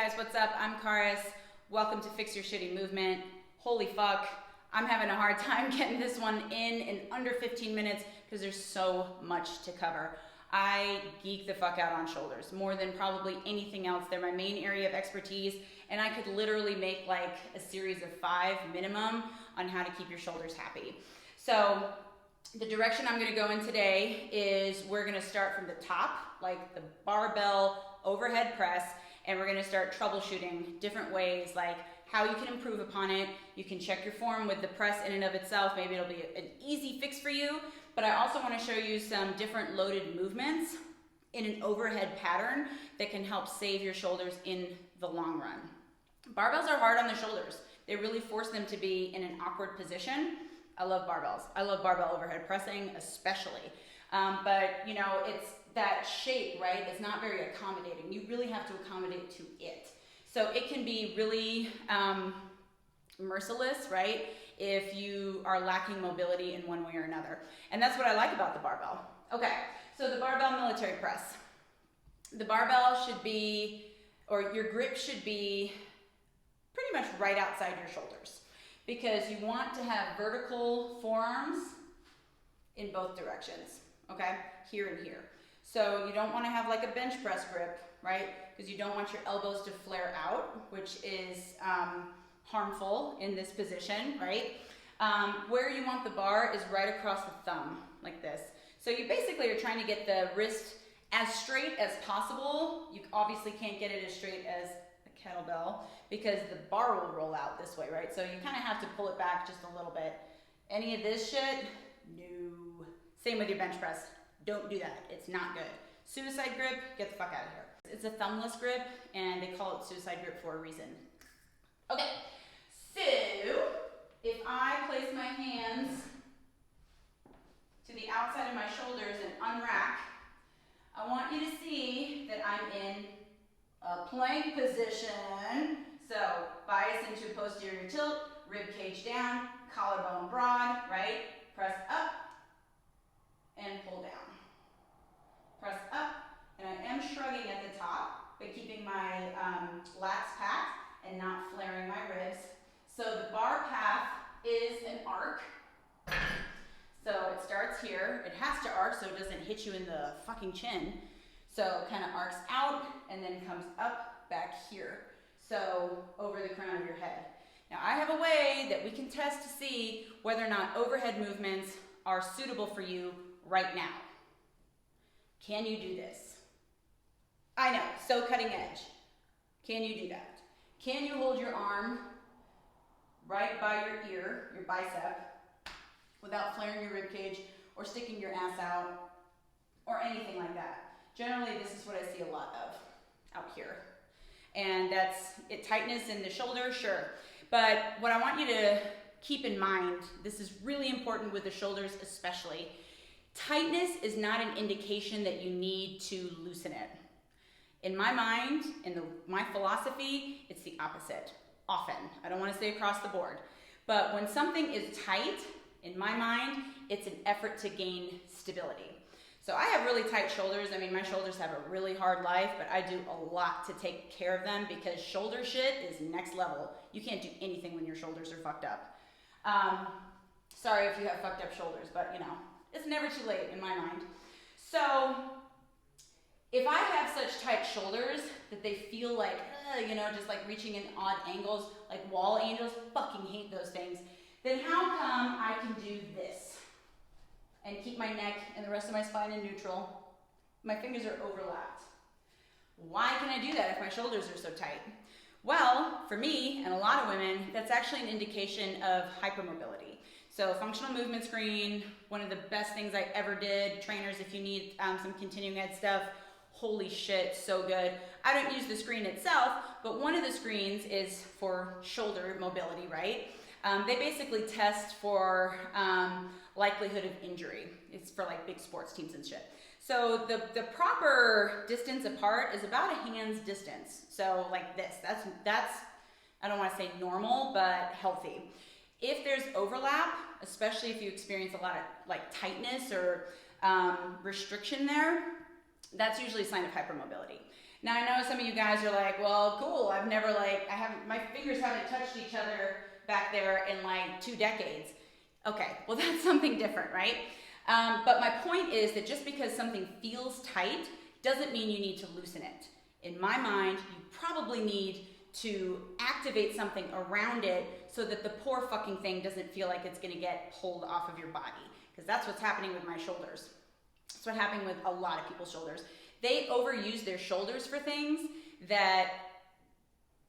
guys, what's up? I'm Karis. Welcome to Fix Your Shitty Movement. Holy fuck, I'm having a hard time getting this one in under 15 minutes because there's so much to cover. I geek the fuck out on shoulders more than probably anything else. They're my main area of expertise, and I could literally make like a series of 5 minimum on how to keep your shoulders happy. So the direction I'm gonna go in today is we're gonna start from the top, like the barbell overhead press, and we're gonna start troubleshooting different ways, like how you can improve upon it. You can check your form with the press in and of itself. Maybe it'll be an easy fix for you, but I also wanna show you some different loaded movements in an overhead pattern that can help save your shoulders in the long run. Barbells are hard on the shoulders. They really force them to be in an awkward position. I love barbells. I love barbell overhead pressing especially. But you know, it's that shape, right? It's not very accommodating. You really have to accommodate to it. So it can be really merciless, right? If you are lacking mobility in one way or another. And that's what I like about the barbell. Okay, so the barbell military press. The barbell should be, or your grip should be pretty much right outside your shoulders, because you want to have vertical forearms in both directions, okay? Here and here. So you don't want to have like a bench press grip, right? Because you don't want your elbows to flare out, which is harmful in this position, right? Where you want the bar is right across the thumb, like this. So you basically are trying to get the wrist as straight as possible. You obviously can't get it as straight as a kettlebell because the bar will roll out this way, right? So you kind of have to pull it back just a little bit. Any of this shit, no. Same with your bench press. Don't do that. It's not good. Suicide grip, get the fuck out of here. It's a thumbless grip, and they call it suicide grip for a reason. Okay, so if I place my hands to the outside of my shoulders and unrack, I want you to see that I'm in a plank position. So bias into posterior tilt, rib cage down, collarbone broad, right? Press up and pull down. Press up, and I am shrugging at the top, but keeping my lats packed and not flaring my ribs. So the bar path is an arc. So it starts here. It has to arc so it doesn't hit you in the fucking chin. So it kind of arcs out and then comes up back here. So over the crown of your head. Now I have a way that we can test to see whether or not overhead movements are suitable for you right now. Can you do this? I know, so cutting edge. Can you do that? Can you hold your arm right by your ear, your bicep, without flaring your rib cage or sticking your ass out or anything like that? Generally, this is what I see a lot of out here. And that's it, tightness in the shoulder, sure. But what I want you to keep in mind, this is really important with the shoulders especially, tightness is not an indication that you need to loosen it. In my mind, in my philosophy, it's the opposite, often. I don't want to say across the board. But when something is tight, in my mind, it's an effort to gain stability. So I have really tight shoulders. I mean, my shoulders have a really hard life, but I do a lot to take care of them because shoulder shit is next level. You can't do anything when your shoulders are fucked up. Sorry if you have fucked up shoulders, but you know, it's never too late in my mind. So if I have such tight shoulders that they feel like, you know, just like reaching in odd angles, like wall angles, fucking hate those things, then how come I can do this and keep my neck and the rest of my spine in neutral? My fingers are overlapped. Why can I do that if my shoulders are so tight? Well, for me and a lot of women, that's actually an indication of hypermobility. So functional movement screen, one of the best things I ever did. Trainers, if you need some continuing ed stuff, holy shit, so good. I don't use the screen itself, but one of the screens is for shoulder mobility, right? They basically test for likelihood of injury. It's for like big sports teams and shit. So the proper distance apart is about a hand's distance. So like this, that's I don't want to say normal, but healthy. If there's overlap, especially if you experience a lot of like tightness or restriction there, that's usually a sign of hypermobility. Now I know some of you guys are like, well, cool, my fingers haven't touched each other back there in like 2 decades. Okay, well that's something different, right? But my point is that just because something feels tight doesn't mean you need to loosen it. In my mind, you probably need to activate something around it so that the poor fucking thing doesn't feel like it's gonna get pulled off of your body. Because that's what's happening with my shoulders. That's what's happening with a lot of people's shoulders. They overuse their shoulders for things that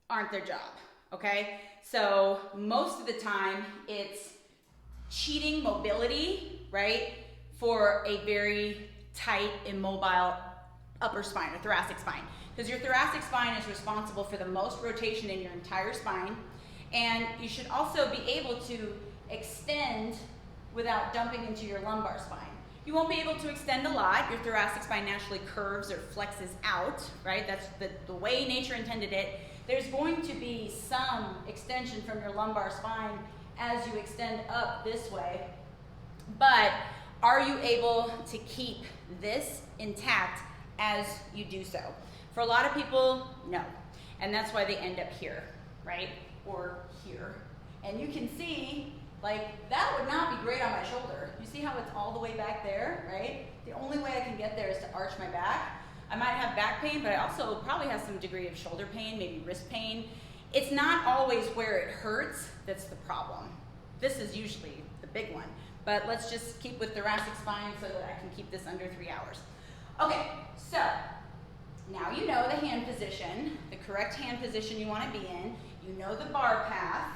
aren't their job, okay? So most of the time it's cheating mobility, right? For a very tight, immobile upper spine or thoracic spine. Because your thoracic spine is responsible for the most rotation in your entire spine. And you should also be able to extend without dumping into your lumbar spine. You won't be able to extend a lot. Your thoracic spine naturally curves or flexes out, right? That's the way nature intended it. There's going to be some extension from your lumbar spine as you extend up this way. But are you able to keep this intact as you do so? For a lot of people, no. And that's why they end up here, right? Or here. And you can see, like, that would not be great on my shoulder. You see how it's all the way back there, right? The only way I can get there is to arch my back. I might have back pain, but I also probably have some degree of shoulder pain, maybe wrist pain. It's not always where it hurts that's the problem. This is usually the big one. But let's just keep with thoracic spine so that I can keep this under 3 hours. Okay, so now you know the hand position, the correct hand position you want to be in. You know the bar path.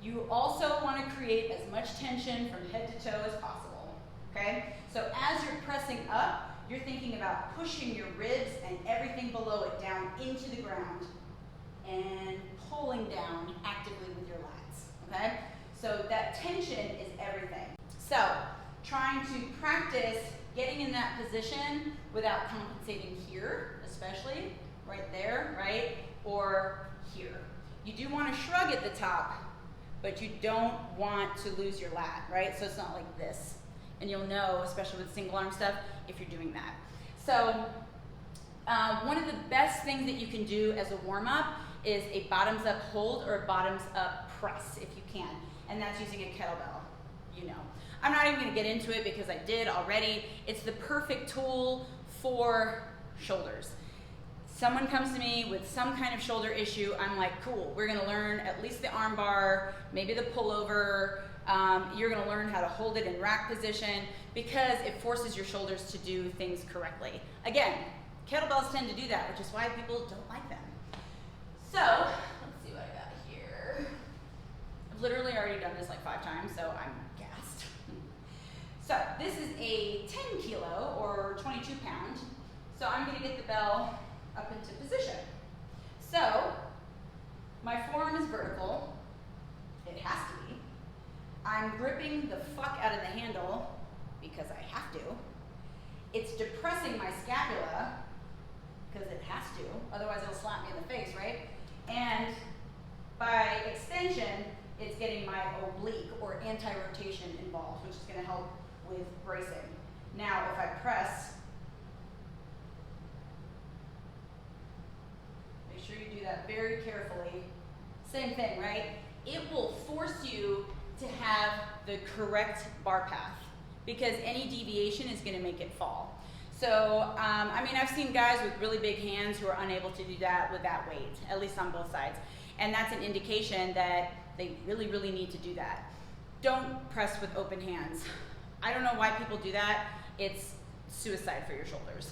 You also want to create as much tension from head to toe as possible, okay? So as you're pressing up, you're thinking about pushing your ribs and everything below it down into the ground and pulling down actively with your lats, okay? So that tension is everything. So trying to practice getting in that position without compensating here, especially right there, right? Or here. You do want to shrug at the top, but you don't want to lose your lat, right? So it's not like this. And you'll know, especially with single arm stuff, if you're doing that. So one of the best things that you can do as a warm up is a bottoms up hold or a bottoms up press if you can. And that's using a kettlebell, you know. I'm not even gonna get into it because I did already. It's the perfect tool for shoulders. Someone comes to me with some kind of shoulder issue, I'm like, cool, we're gonna learn at least the arm bar, maybe the pullover. You're gonna learn how to hold it in rack position because it forces your shoulders to do things correctly. Again, kettlebells tend to do that, which is why people don't like them. So, let's see what I got here. I've literally already done this like 5 times, so I'm gassed. So, this is a 10 kilo or 22 pound. So I'm gonna get the bell up into position. So, my forearm is vertical. It has to be. I'm gripping the fuck out of the handle because I have to. It's depressing my scapula because it has to, otherwise it'll slap me in the face, right? And by extension, it's getting my oblique or anti-rotation involved, which is gonna help with bracing. Now, if I press, make sure you do that very carefully. Same thing, right? It will force you to have the correct bar path because any deviation is gonna make it fall. So, I mean, I've seen guys with really big hands who are unable to do that with that weight, at least on both sides. And that's an indication that they really, really need to do that. Don't press with open hands. I don't know why people do that. It's suicide for your shoulders.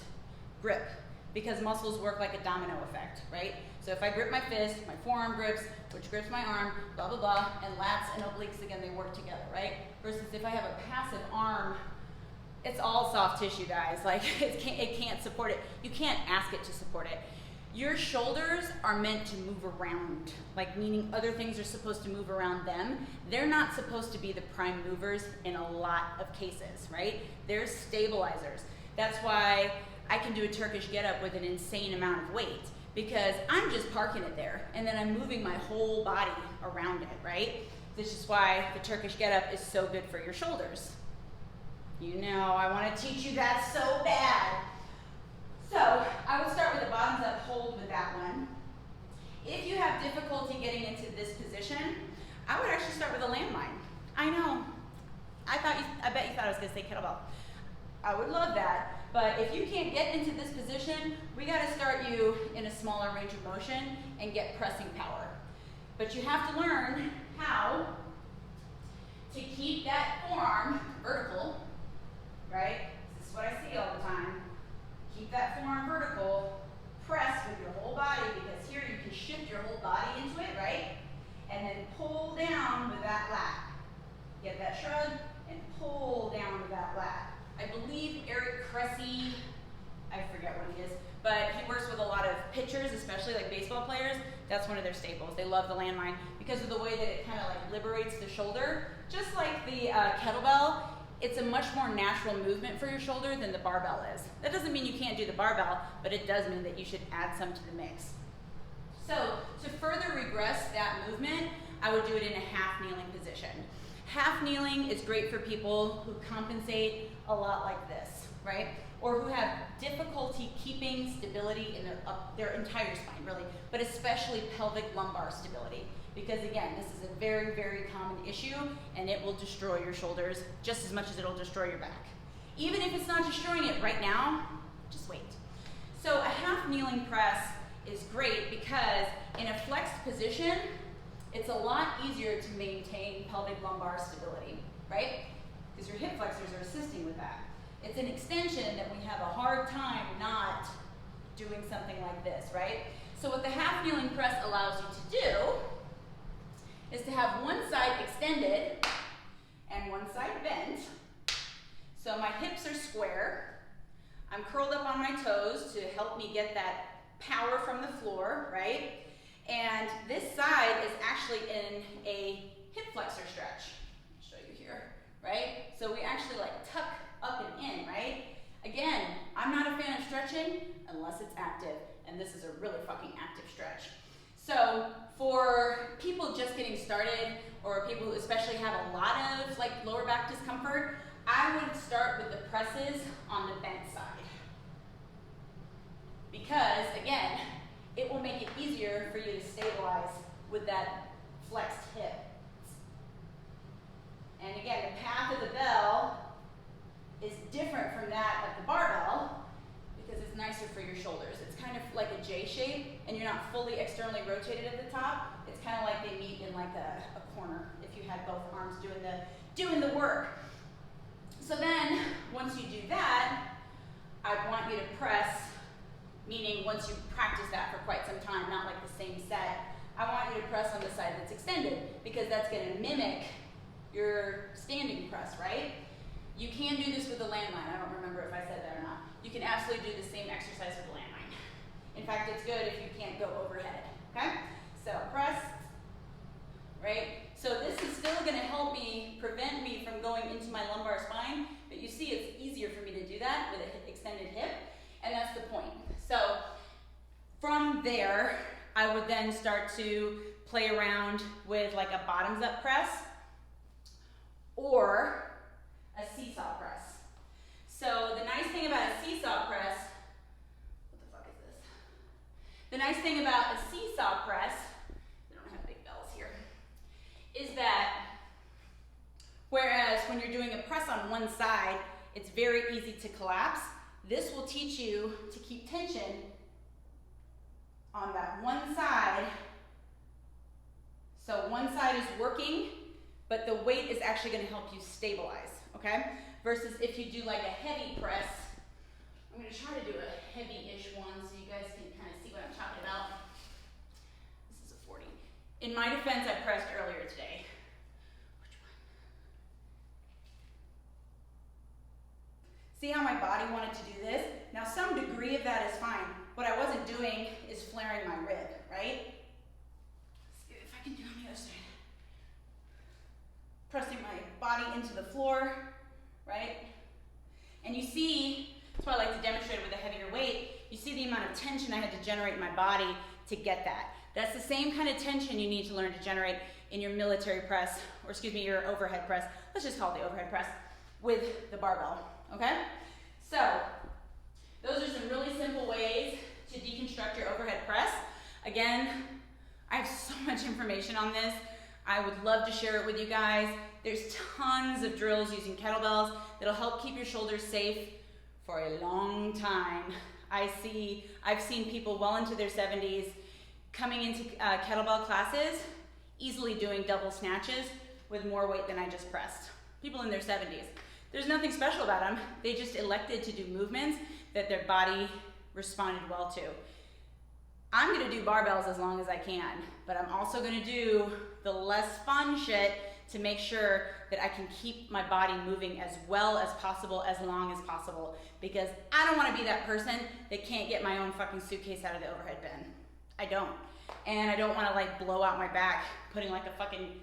Grip, because muscles work like a domino effect, right? So if I grip my fist, my forearm grips, which grips my arm, blah, blah, blah, and lats and obliques, again, they work together, right? Versus if I have a passive arm, it's all soft tissue, guys. Like, it can't support it. You can't ask it to support it. Your shoulders are meant to move around, like meaning other things are supposed to move around them. They're not supposed to be the prime movers in a lot of cases, right? They're stabilizers. That's why I can do a Turkish get-up with an insane amount of weight because I'm just parking it there and then I'm moving my whole body around it, right? This is why the Turkish get-up is so good for your shoulders. You know, I want to teach you that so bad. So I would start with a bottoms up hold with that one. If you have difficulty getting into this position, I would actually start with a landmine. I know, I bet you thought I was gonna say kettlebell. I would love that, but if you can't get into this position, we gotta start you in a smaller range of motion and get pressing power. But you have to learn how to keep that forearm vertical, right? This is what I see all the time. Keep that forearm vertical, press with your whole body, because here you can shift your whole body into it, right? And then pull down with that lat. Get that shrug and pull down with that lat. I believe Eric Cressy, I forget what he is, but he works with a lot of pitchers, especially like baseball players. That's one of their staples. They love the landmine because of the way that it kind of like liberates the shoulder. Just like the kettlebell, it's a much more natural movement for your shoulder than the barbell is. That doesn't mean you can't do the barbell, but it does mean that you should add some to the mix. So to further regress that movement, I would do it in a half kneeling position. Half kneeling is great for people who compensate a lot like this, right? Or who have difficulty keeping stability in their entire spine, really, but especially pelvic lumbar stability. Because again, this is a very, very common issue, and it will destroy your shoulders just as much as it'll destroy your back. Even if it's not destroying it right now, just wait. So a half kneeling press is great because in a flexed position, it's a lot easier to maintain pelvic lumbar stability, right? Because your hip flexors are assisting with that. It's an extension that we have a hard time not doing something like this, right? So what the half kneeling press allows you to do is to have one side extended and one side bent. So my hips are square. I'm curled up on my toes to help me get that power from the floor, right? And this side is actually in a hip flexor stretch. I'll show you here, right? So we actually like tuck up and in, right? Again, I'm not a fan of stretching unless it's active, and this is a really fucking active stretch. So for people just getting started, or people who especially have a lot of like lower back discomfort, I would start with the presses on the bent side. Because again, it will make it easier for you to stabilize with that flexed hip. And again, the path of the bell is different from that of the barbell because it's nicer for your shoulders. It's kind of like a J shape, and you're not fully externally rotated at the top. It's kind of like they meet in like a corner if you had both arms doing the work. So then, once you do that, I want you to press, meaning once you practice that for quite some time, not like the same set, I want you to press on the side that's extended because that's going to mimic your standing press, right? You can do this with the landmine. I don't remember if I said that or not. You can absolutely do the same exercise with the landmine. In fact, it's good if you can't go overhead, okay? So press, right? So this is still going to help me, prevent me from going into my lumbar spine, but you see it's easier for me to do that with an extended hip, and that's the point. So from there, I would then start to play around with like a bottoms up press or a seesaw press. So the nice thing about a seesaw press, what the fuck is this? The nice thing about a seesaw press, they don't have big bells here, is that whereas when you're doing a press on one side, it's very easy to collapse, this will teach you to keep tension on that one side. So one side is working, but the weight is actually going to help you stabilize, okay? Versus if you do like a heavy press, I'm going to try to do a heavy-ish one so you guys can kind of see what I'm talking about. This is a 40. In my defense, I pressed earlier today. Which one? See how my body wanted to do this? Now some degree of that is fine. What I wasn't doing is flaring my rib, right? Let's see if I can do it on the other side. Pressing my body into the floor, right? And you see, that's why I like to demonstrate it with a heavier weight, you see the amount of tension I had to generate in my body to get that. That's the same kind of tension you need to learn to generate in your military press, or excuse me, your overhead press. Let's just call it the overhead press with the barbell, okay? So, those are some really simple ways to deconstruct your overhead press. Again, I have so much information on this. I would love to share it with you guys. There's tons of drills using kettlebells that'll help keep your shoulders safe for a long time. I've seen people well into their 70s coming into kettlebell classes, easily doing double snatches with more weight than I just pressed. People in their 70s. There's nothing special about them. They just elected to do movements that their body responded well to. I'm gonna do barbells as long as I can, but I'm also gonna do the less fun shit to make sure that I can keep my body moving as well as possible, as long as possible, because I don't wanna be that person that can't get my own fucking suitcase out of the overhead bin. I don't. And I don't wanna like blow out my back putting like a fucking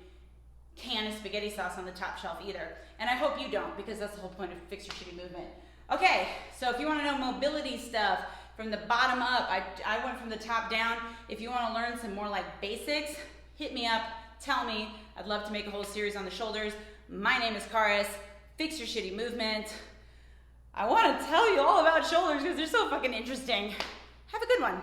can of spaghetti sauce on the top shelf either. And I hope you don't, because that's the whole point of Fix Your Shitty Movement. Okay, so if you wanna know mobility stuff from the bottom up, I went from the top down. If you wanna learn some more like basics, hit me up, tell me. I'd love to make a whole series on the shoulders. My name is Karis, Fix Your Shitty Movement. I wanna tell you all about shoulders because they're so fucking interesting. Have a good one.